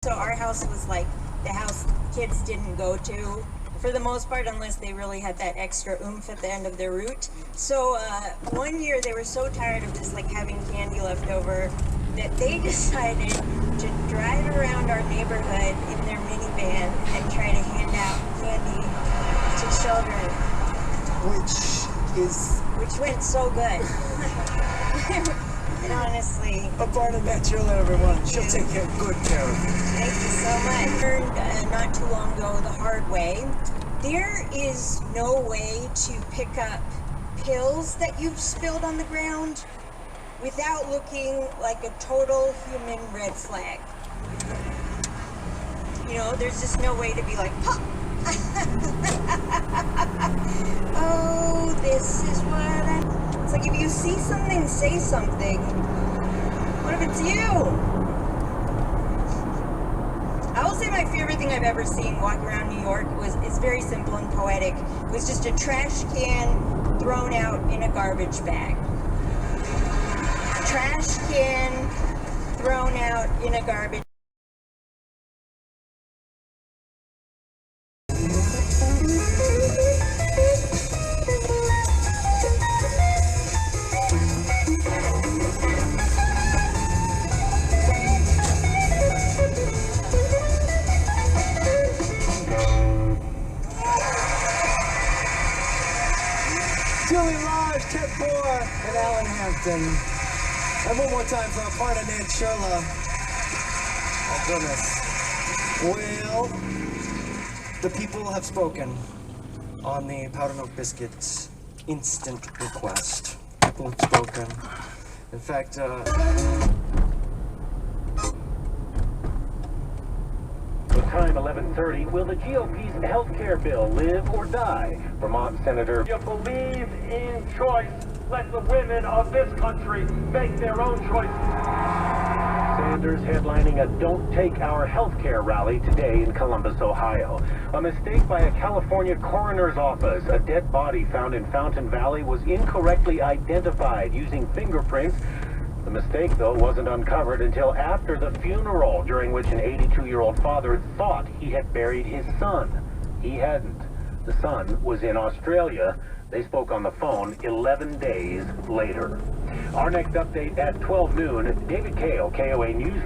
So our house was like the house kids didn't go to for the most part unless they really had that extra oomph at the end of their route. So one year they were so tired of just like having candy left over that they decided to drive around our neighborhood in their minivan and try to hand out candy to children. Which went so good. And honestly, Barnum natural, everyone. She'll take good care of you. Thank you so much. I learned not too long ago the hard way. There is no way to pick up pills that you've spilled on the ground without looking like a total human red flag. You know, there's just no way to be like, huh. Oh, this is what I'm... It's like if you see something, say something. What if it's you? I will say my favorite thing I've ever seen walking around New York is very simple and poetic. It was just a trash can thrown out in a garbage bag. Trash can thrown out in a garbage. Julie Lodge, Ted Bohr, and Alan Hampton. And one more time for our partner, Ned Sherla. Oh, goodness. Well, the people have spoken on the Powder Milk Biscuits instant request. People have spoken. In fact, Time 11:30. Will the GOP's health care bill live or die? Vermont Senator. You believe in choice. Let the women of this country make their own choices. Sanders headlining a Don't Take Our Health Care rally today in Columbus, Ohio. A mistake by a California coroner's office. A dead body found in Fountain Valley was incorrectly identified using fingerprints. The mistake, though, wasn't uncovered until after the funeral, during which an 82-year-old father thought he had buried his son. He hadn't. The son was in Australia. They spoke on the phone 11 days later. Our next update at 12 noon, David Kale, KOA News.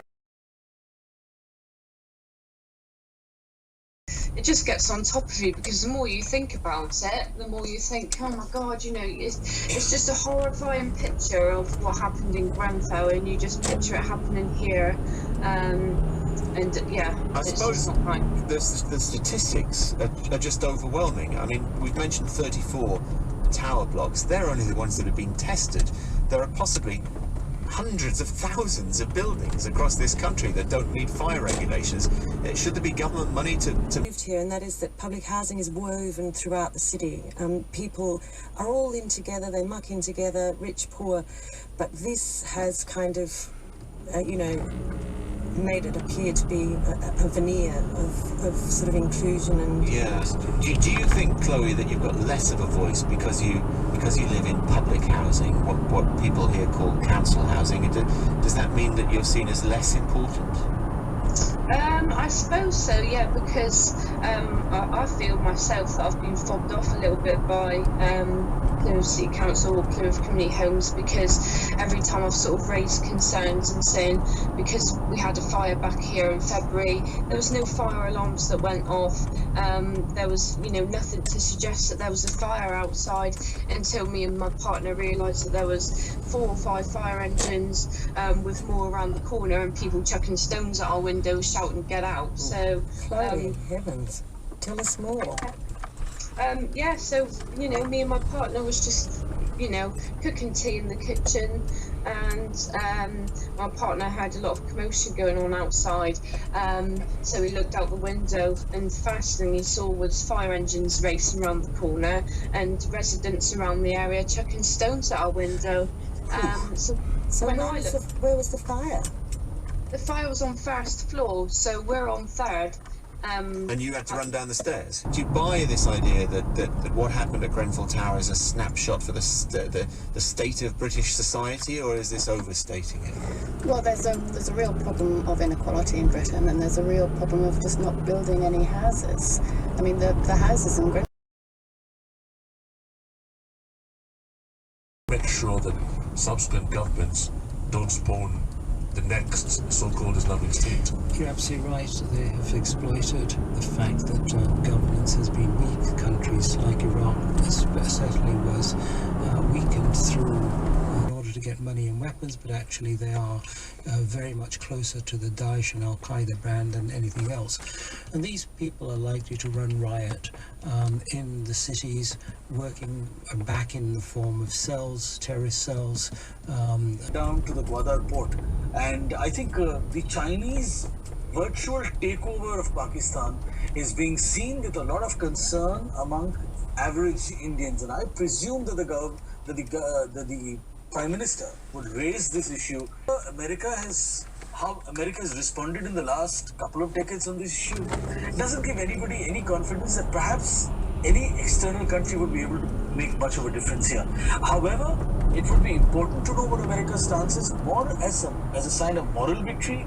It just gets on top of you because the more you think about it, the more you think, oh my God, you know, it's just a horrifying picture of what happened in Grenfell, and you just picture it happening here. And yeah, I it's suppose just not right. the statistics are just overwhelming. I mean, we've mentioned 34 tower blocks. They're only the ones that have been tested. There are possibly hundreds of thousands of buildings across this country that don't meet fire regulations. Should there be government money to moved here, and that is that public housing is woven throughout the city. People are all in together, they muck in together, rich, poor, but this has kind of, you know, made it appear to be a veneer of sort of inclusion and... Yeah. Do you think, Chloe, that you've got less of a voice because you live in public housing, what people here call council housing? Does that mean that you're seen as less important? I suppose so, yeah, because I feel myself that I've been fobbed off a little bit by Plymouth City Council or Plymouth Community Homes, because every time I've sort of raised concerns and saying, because we had a fire back here in February, there was no fire alarms that went off, there was, you know, nothing to suggest that there was a fire outside until me and my partner realised that there was 4 or 5 fire engines with more around the corner and people chucking stones at our windows shouting get out. So Chloe, heavens, tell us more. yeah, so, you know, me and my partner was just, you know, cooking tea in the kitchen, and my partner had a lot of commotion going on outside, so he looked out the window, and the first thing he saw was fire engines racing around the corner and residents around the area chucking stones at our window. So where was the fire? The fire was on first floor, so we're on third. And you had to run down the stairs. Do you buy this idea that what happened at Grenfell Tower is a snapshot for the state of British society, or is this overstating it? Well, there's a real problem of inequality in Britain, and there's a real problem of just not building any houses. I mean, the houses in Grenfell. Make sure that subsequent governments don't spawn the next so-called Islamic State. You're absolutely right. They have exploited the fact that governance has been weak. Countries like Iraq certainly was weakened through in order to get money and weapons, but actually they are very much closer to the Daesh and Al-Qaeda brand than anything else. And these people are likely to run riot in the cities, working back in the form of cells, terrorist cells. Down to the Gwadar port. And I think the Chinese virtual takeover of Pakistan is being seen with a lot of concern among average Indians. And I presume that the Prime Minister would raise this issue. How America has responded in the last couple of decades on this issue doesn't give anybody any confidence that perhaps any external country would be able to make much of a difference here. However, it would be important to know what America's stance is, more as a sign of moral victory.